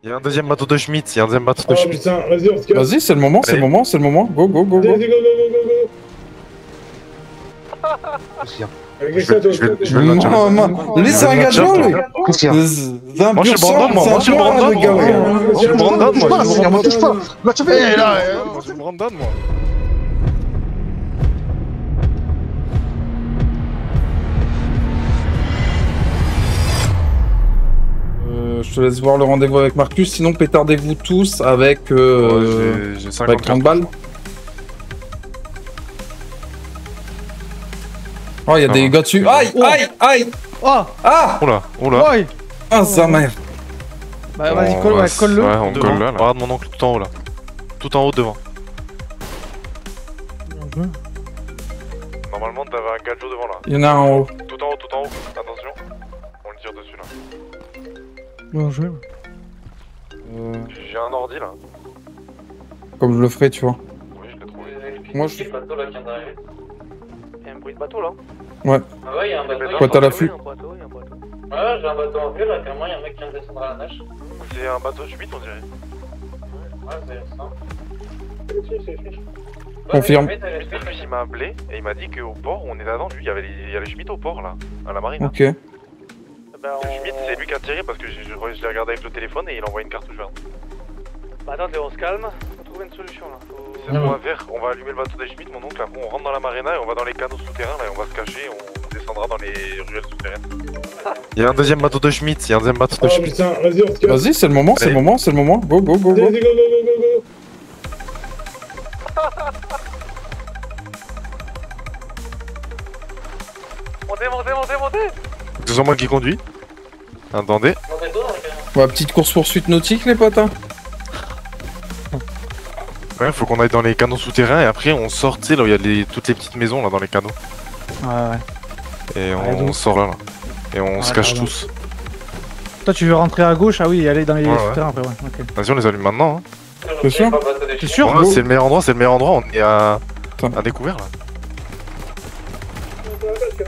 Il y a un deuxième bateau de Schmitt, il y a un deuxième bateau de Oh Schmitt. putain, vas-y, on se casse. Vas-y, c'est le moment, c'est le moment, c'est le moment. Go, go, go, go. Vas-y, go, go, go, go, go. Avec ça, toi, Je vais le lancer. Non, lui, c'est un gâteau, lui. Qu'est-ce qu'il y a? C'est un Moi, je pur suis Brandon, sang, moi. c'est Moi, un je suis tueur, Brandon, le gars, moi. ouais. Moi, je suis Brandon, Touche pas, moi. Seigneur, me touche pas. Là, tu fais. Moi, je suis Brandon, moi. Je te laisse voir le rendez-vous avec Marcus, sinon pétardez-vous tous avec, J'ai 50 avec 30 balles. Oh, il y a Ça des va. gars dessus. Aïe, aïe, aïe. Oh Ah, Oula, oula. Ouais ah, sa mère. Bah vas-y, On colle, va ouais, s- colle-le. Ouais, on devant. colle là. Regarde mon oncle tout en haut là. Tout en haut devant. Normalement, t'avais un gadget devant là. Il y en a un en haut. Tout en haut, tout en haut. Attention. On le tire dessus là. Bien joué. J'ai un ordi là. Comme je le ferai, tu vois. Oui, je l'ai trouvé. Moi, je... bateau là qui vient d'arriver. Il y a un bruit de bateau là. Ouais. Ah ouais, il y a un bateau. Quoi, t'as l'affût? Un bateau, il y a un bateau. Ouais, j'ai un bateau en vue là, carrément, il y a un mec qui vient de descendre à la nage. C'est un bateau de Schmitt, on dirait. Ouais, c'est ça. Confirme. Ouais, t'as les Parce que il m'a appelé et il m'a dit qu'au port, on est là-dedans. Lui, il y a les Schmitt au port là, à la marine. Ok. Bah, Le Schmitt, c'est lui qui a tiré parce que je l'ai regardé avec le téléphone et il envoie une cartouche verte. Bah attendez, on se calme. Faut trouver une solution là. C'est un point vert, on va allumer le bateau des Schmitt, mon oncle. Après, on rentre dans la marina et on va dans les canaux souterrains là et on va se cacher. On descendra dans les ruelles souterraines. Il y a un deuxième bateau de Schmitt, il y a un deuxième bateau de Oh Schmitt. putain, vas-y, on se casse. Vas-y, c'est le moment, c'est le moment, c'est le moment. Go, go, go, go. Vas-y, go, go, go, go, go. Montez. C'est sur moi qui conduit. Attendez. Mon bateau dans le camion. Ouais, petite course-poursuite nautique, les potes. Hein. Ouais, faut qu'on aille dans les canaux souterrains et après on sort, tu sais, là où il y a toutes les petites maisons là dans les canaux. Ouais. Et Ouais, on donc. sort là. Et on se cache pardon. tous. Toi tu veux rentrer à gauche? Ah oui, aller dans les Ouais, souterrains après, ouais. Ok. Vas-y, on les allume maintenant. Hein. T'es sûr? T'es sûr? Ouais, c'est le meilleur endroit, on est à découvert là.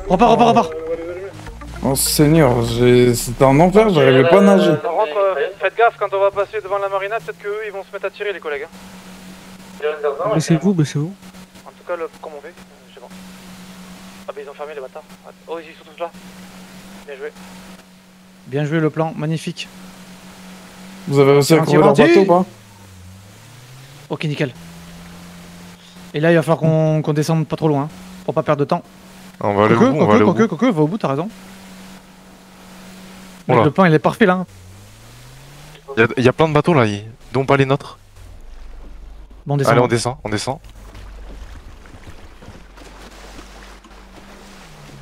Repars. Oh Seigneur, c'était un enfer, j'arrivais pas à nager. On rentre, faites gaffe quand on va passer devant la marina, peut-être qu'eux ils vont se mettre à tirer les collègues. Hein. Baissez-vous. En tout cas, comme on fait, je sais pas. Ah bah ils ont fermé les bâtards. Oh ils sont tous là. Bien joué. Bien joué le plan, magnifique. Vous avez réussi à Un trouver leur tirant. bateau ou pas? Ok, nickel. Et là il va falloir qu'on descende pas trop loin, hein, pour pas perdre de temps. On va aller au bout, on va aller au bout. Cocu, va au bout, t'as raison. Mec, Oula. le plan il est parfait là. Hein. Il y a plein de bateaux là, dont pas les nôtres. Bon, descend. Allez, on descend.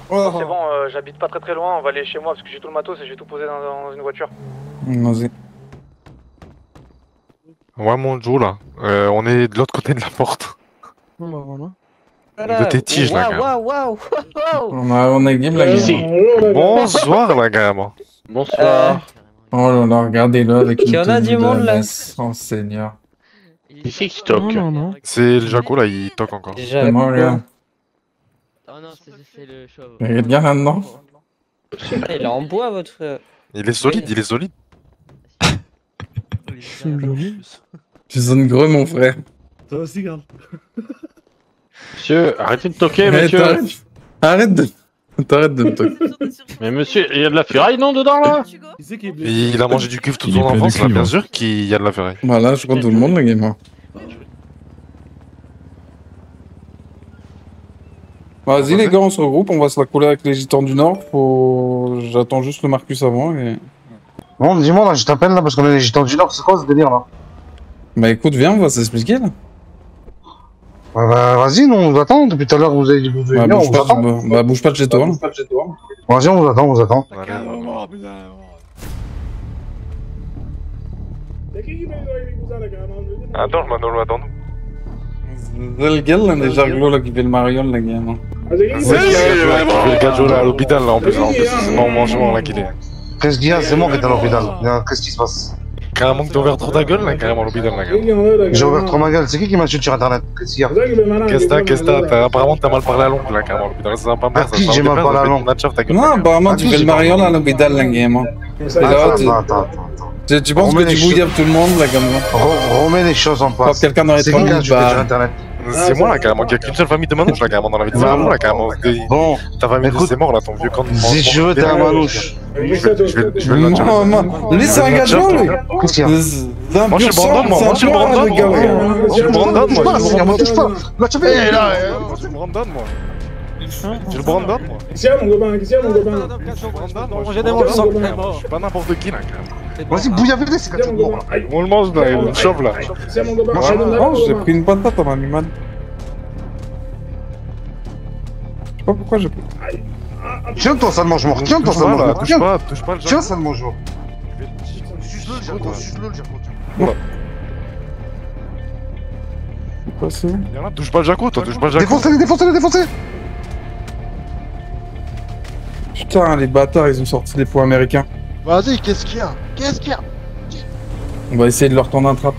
C'est bon, j'habite pas très loin, on va aller chez moi parce que j'ai tout le matos et j'ai tout posé dans une voiture. Vas-y. Ouais, mon Joe là, on est de l'autre côté de la porte. De tes tiges là, carrément. On a game la game. Bonsoir là, carrément. Bonsoir. Oh là là, regardez-le avec une Il y en a tenue du de monde, là. messe. Oh Seigneur. Qui c'est qui toque? C'est le Jaco là, il toque encore. C'est moi, regarde. Oh non, c'est le chauve. Regarde bien là-dedans. Il est en bois, votre frère. Il est solide, il est solide. Tu sonnes greux, mon frère. Toi aussi, garde. Monsieur, arrêtez de toquer, Eh, monsieur. T'arrêtes de me toquer. Mais monsieur, il y a de la ferraille, non, dedans, là? Qui c'est qui est blessé? Il a mangé du cuivre toute Il est son plein de enfance là, cuivre. bien sûr qu'il y a de la ferraille. Voilà, je crois tout le monde, le game. Vas-y les gars, on se regroupe, on va se la couler avec les gitans du Nord. J'attends juste le Marcus avant et... Bon, dis-moi, là, je t'appelle, là, parce qu'on est les gitans du Nord, c'est quoi ce délire, là? Bah écoute, viens, on va s'expliquer là. Ouais, bah, vas-y, nous, on vous attend. Depuis tout à l'heure, vous avez dit que vous devez Bah, venir, on bouge vous attend. bouge pas de chez toi. hein. Vas-y, on vous attend, on vous attend. Y'a qui met avec les cousins là, carrément? Je veux dire. Attends, le Manolo, attends-nous. C'est le gars là, des jarglos là qui fait le mariole la game. Ah, c'est qui? C'est le gadjo là à l'hôpital là en plus, c'est mon mangement là qu'il est. Qu'est-ce qu'il y a? C'est moi qui est à l'hôpital. Qu'est-ce qui se passe? Carrément que t'as ouvert trop ta gueule là, carrément à l'hôpital là. C'est qui en haut, là, J'ai ouvert carrément? trop ma gueule. C'est qui m'a tué sur internet? Qu'est-ce qu'il y a? C'est ça qui fait malin, Qu'est-ce les que gars, t'as apparemment t'as mal parlé à l'oncle là, carrément à l'hôpital. Ça va pas me faire ça. qui j'ai mal parlé à l'oncle? ta gueule. Non, apparemment tu fais le mariole à l'hôpital la game. Comme ça, Et là, Attends, tu- attends. Tu penses Remets que les tu bouillaves tout le monde là comme ça? Remets les choses en Quand place. quelqu'un dans les C'est 30 quelqu'un, minutes, je fais sur bah. internet. C'est moi là carrément, il y a qu'une seule famille de manouches là carrément dans la vie. C'est Bah, moi là carrément. Bon, Ta famille de écoute, c'est mort là, ton vieux camp de si je veux, t'es un manouche. Je vais la Non, non, lui c'est un gars de jeu, lui. Qu'est-ce qu'il y a? C'est un Moi, je pur suis Brandon, sang, moi. c'est Moi, un je suis pur Brandon, le gars, moi. ouais. Je suis Brandon, moi. Touche pas. Là, tu fais, là. Je suis Brandon, moi. Je suis le Brandon, moi. Qu'est-ce qu'il y a, mon copain? Qu'est-ce qu'il y a, mon copain? Je suis Brandon, moi. J'ai des mots, le sang. Je suis pas n'importe qui là carrément. Vas-y, bouillavez-les, c'est quand Qu'est-ce tu qu'il y a, te mon mords. copain? Aïe. On le mange là, il me chauffe là. Qu'est-ce qu'il y a, mon copain? Moi, Aïe, mon Non, j'ai copain. pris une patate, on m'a mis mal. Je sais pas pourquoi j'ai pris. Tiens, toi, sale mange-mort. Tiens, toi, Touche sale pas là, mange-mort. touche pas le Tiens, genre. sale mange-mort. Suce-le, le Gerco, suce-le, le Gerco. C'est quoi ça? Y'en a, touche pas le Jaco, toi, touche pas le Jaco. Défoncez-les, défoncez-les, défoncez. Putain, les bâtards, ils ont sorti des poids américains. Vas-y, qu'est-ce qu'il y a? Qu'est-ce qu'il y a? On va essayer de leur tendre un trap.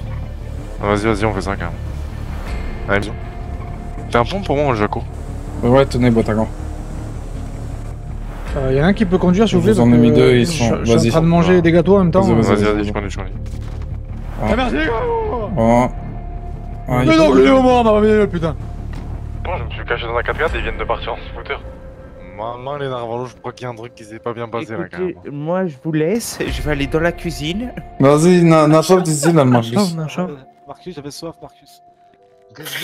Vas-y, on fait ça carrément. Allez, bisous. T'es un bon pour moi, le Jaco. Ouais, tenez, Botagan. Y en a un qui peut conduire, s'il vous plaît. Je vous en ai parce mis que deux, ils je- sont- Je suis en vas-y. train de manger des gâteaux en même temps. Vas-y, je connais. Ah, merci. Oh. Ah, Mais non, mais au moins, on va venir, putain. Bon, je me suis caché dans un 4x4 et ils viennent de partir en scooter. Maman, les Narvalo, je crois qu'il y a un truc qui s'est pas bien passé là carrément. Écoutez, moi je vous laisse, je vais aller dans la cuisine. Vas-y, Nachov d'ici, là, le Marcus. Marcus, j'avais soif, Marcus.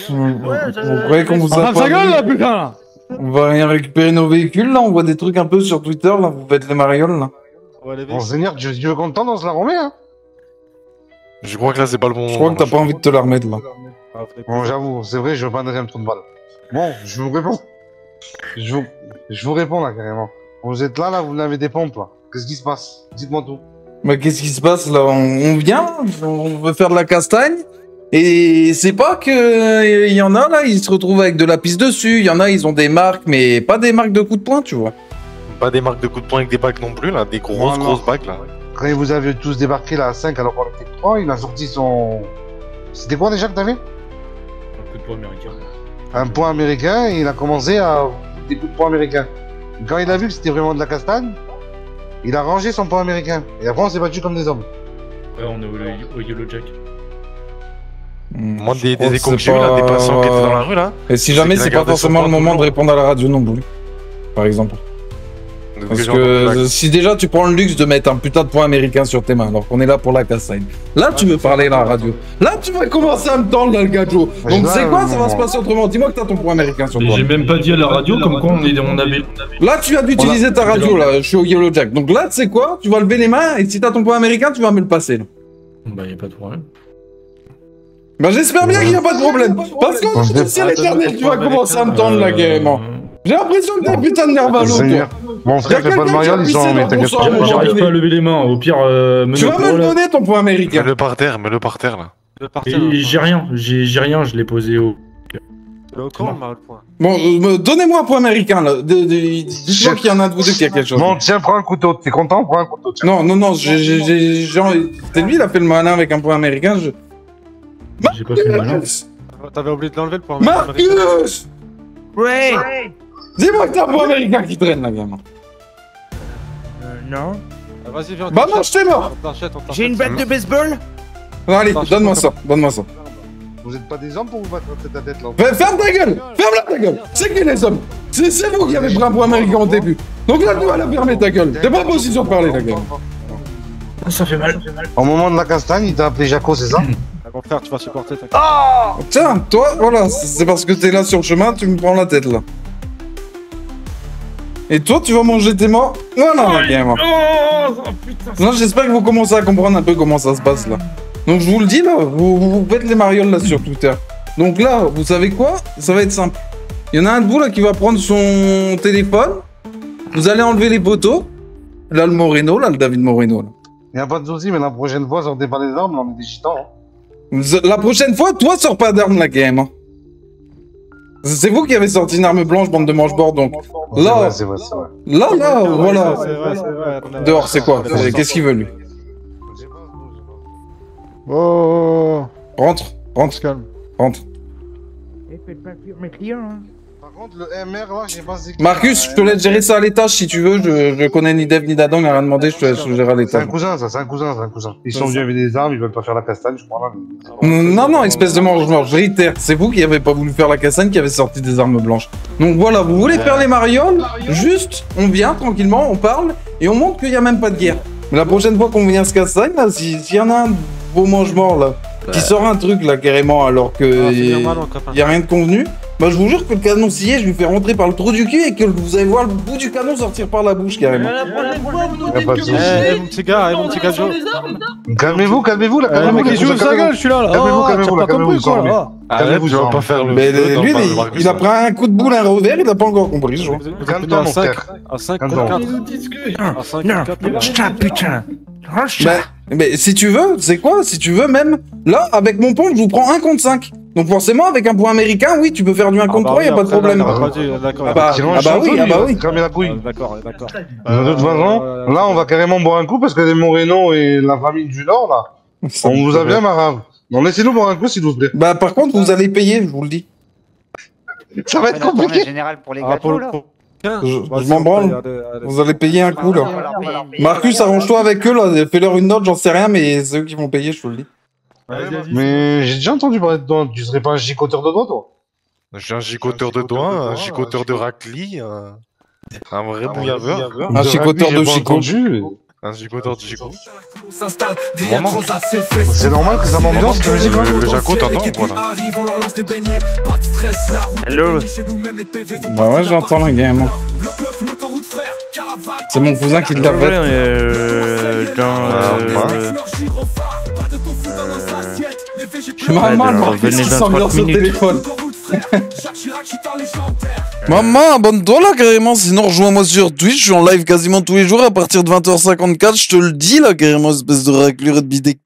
Vous croyez qu'on vous a Ferme sa pas gueule, vu là, putain, là. On va rien récupérer nos véhicules, là. On voit des trucs un peu sur Twitter, là. Vous faites les marioles, là. Bon, Seigneur, Dieu veut content, on se la remet, hein. Je crois que là, c'est pas le bon Je crois que t'as pas envie de te la remettre, là. Bon, j'avoue, c'est vrai, je veux pas un deuxième trou de balle. Bon, je vous réponds. Je vous réponds, là, carrément. Vous êtes là, vous avez des pompes, là. Qu'est-ce qui se passe? Dites-moi tout. Mais qu'est-ce qui se passe, là? On vient, on veut faire de la castagne. Et c'est pas que... Il y en a, là, ils se retrouvent avec de la pisse dessus. Il y en a, ils ont des marques, mais pas des marques de coups de poing, tu vois. Pas des marques de coups de poing avec des bagues non plus, là. Des grosses bagues, là. Quand vous avez tous débarqué, là, à 5, alors qu'on était que 3, il a sorti son... C'était quoi, déjà, que t'avais? Un coup de poing américain. Un point américain, et il a commencé à... des coups de poing américains. Quand il a vu que c'était vraiment de la castagne, il a rangé son point américain. Et après, on s'est battu comme des hommes. Ouais, on est au Yellow Jack. Moi, des échos que j'ai eu, là, des patients qui étaient dans la rue, là. Et si jamais c'est pas forcément le moment de répondre à la radio non plus. Par exemple. Parce que si déjà tu prends le luxe de mettre un putain de point américain sur tes mains, alors qu'on est là pour la castagne. Là, tu veux parler à la radio. Là, tu vas commencer à me tendre, là, le gajo. Donc, c'est quoi? Ça va se passer autrement. Dis-moi que t'as ton point américain sur toi. J'ai même pas dit à la radio comme quoi on avait. Là, tu viens d'utiliser ta radio, là. Je suis au Yellow Jack. Donc là, tu sais quoi? Tu vas lever les mains et si t'as ton point américain, tu vas me le passer, là. Bah, y'a pas de problème. Bah, j'espère bien qu'il y a pas de problème. Parce qu'au nom du ciel éternel, tu vas commencer à me tendre, là, carrément. J'ai l'impression que t'es putain de nervalo, toi. Mon frère fait pas de mariole, ils sont en mais t'inquiète pas. J'arrive pas à lever les mains, au pire. Tu vas me le donner, ton point américain. Mets-le par terre, là. J'ai rien, je l'ai posé au. Le au camp, le point. Bon, donnez-moi un point américain, là. Dites-moi qu'il y en a un de vous deux qui a quelque chose. Bon, tiens, prends un couteau. T'es content? Prends un couteau. Tiens. Non, genre, c'est lui, il a fait le malin avec un point américain. J'ai pas fait le malin. T'avais oublié de l'enlever le point. Marcus! Ouais. Dis-moi que t'as un point américain qui traîne, là, gamin. Non. Vas-y, viens. Bah, non, je t'ai mort! J'ai une batte de baseball. Allez, donne-moi ça, donne-moi ça. Vous êtes pas des hommes pour vous battre tête à tête, là. Ferme ta gueule! Ferme-la ta gueule! C'est qui les hommes? C'est vous qui avez pris un point américain au début. Donc là, tu vas la fermer ta gueule. T'es pas en position de parler, la gueule. Ça fait mal. Au moment de la castagne, il t'a appelé Jaco, c'est ça? Mon frère, tu vas supporter ta. Tiens, toi, voilà, c'est parce que t'es là sur le chemin, tu me prends la tête, là. Et toi, tu vas manger tes morts? Voilà, la game. Non, j'espère que vous commencez à comprendre un peu comment ça se passe, là. Donc, je vous le dis, là, vous faites les marioles, là, sur Twitter. Donc là, vous savez quoi? Ça va être simple. Il y en a un de vous, là, qui va prendre son téléphone. Vous allez enlever les poteaux. Là, le Moreno, là, le David Moreno, là. Y'a pas de soucis, mais la prochaine fois, sortez pas des armes, là, on est des gitans, hein. La prochaine fois, toi, sors pas d'arme, la game. Hein. C'est vous qui avez sorti une arme blanche, bande de manche-bord, donc. Là, c'est vrai. là, voilà. C'est vrai. Dehors, c'est quoi? Qu'est-ce qu'il veut, lui? Oh, Rentre, on se calme. rentre. Faites pas fuir mes clients. Hein. Par contre, le MR, là, j'ai pas... Marcus, je te laisse gérer ça à l'étage si tu veux. Je connais ni Dev ni Dadang, il a rien demandé, je te laisse gérer à C'est un l'étage. cousin, ça, c'est un cousin, c'est un cousin. Ils sont venus avec des armes, ils veulent pas faire la castagne, je crois, là. Non, non, espèce de mange-mort, je réitère. C'est vous qui avez pas voulu faire la castagne, qui avez sorti des armes blanches. Donc voilà, vous voulez faire les marioles, juste, on vient tranquillement, on parle, et on montre qu'il y a même pas de guerre. Mais la prochaine fois qu'on vient se castagne, là, s'il y en a un beau mange-mort, là, qui sort un truc, là, carrément, alors que y a rien de convenu, bah je vous jure que le canon scié, je lui fais rentrer par le trou du cul et que vous allez voir le bout du canon sortir par la bouche, carrément. Y'a pas de soucis. Mon petit gars, mon petit gars, Joe. Calmez-vous, calmez-vous, là, Mais calmez-vous. qui joue sa gueule, je suis là, là. Calmez-vous, Oh, calmez-vous, t'as là, pas calmez-vous, compris, quoi, calmez-vous. là. Calmez-vous, tu vas pas faire le Mais feu dans lui, le bar de il a pris un coup de boule, un revers, il a pas encore compris, je vois. Calme-toi, mon frère. À 5 Calme-toi. contre 4. Non, range-toi, putain. Range-toi. Mais si tu veux, c'est quoi? Si tu veux même, là, avec mon pompe, je vous prends 1 contre 5. Donc forcément, avec un point américain, oui, tu peux faire du 1 contre 3, y a pas de problème. D'accord, Ah bah oui. Cramer la couille. d'accord, d'accord. De toute façon, là, on va carrément boire un coup parce que les Moreno et la famille du Nord, là, on vous a bien marave. Non, laissez-nous boire un coup, s'il vous plaît. Bah par contre, vous allez payer, je vous le dis. Ça va être compliqué. Général pour les Ah, gâteaux, là. Je m'en branle. Vous allez payer un coup, là. Marcus, arrange-toi avec eux, là. Fais-leur une note, j'en sais rien, mais c'est eux qui vont payer, je te le dis. Mais j'ai déjà entendu parler de toi. Tu serais pas un gigoteur de doigts, toi? J'ai un gigoteur de doigts, un gigoteur de racli, un vrai bouillaveur. Un chicoteur de chico. Un gigoteur de chico. C'est normal que ça m'ambiance, la musique. Le Jaco, t'entends, voilà. Hello. Bah ouais, j'entends la game. C'est mon cousin qui l'a fait. Maman, Marcus qui s'ambiance au téléphone. Maman, abonne-toi là carrément, sinon rejoins-moi sur Twitch, je suis en live quasiment tous les jours à partir de 20h54, je te le dis là carrément, espèce de raclure de bidecté.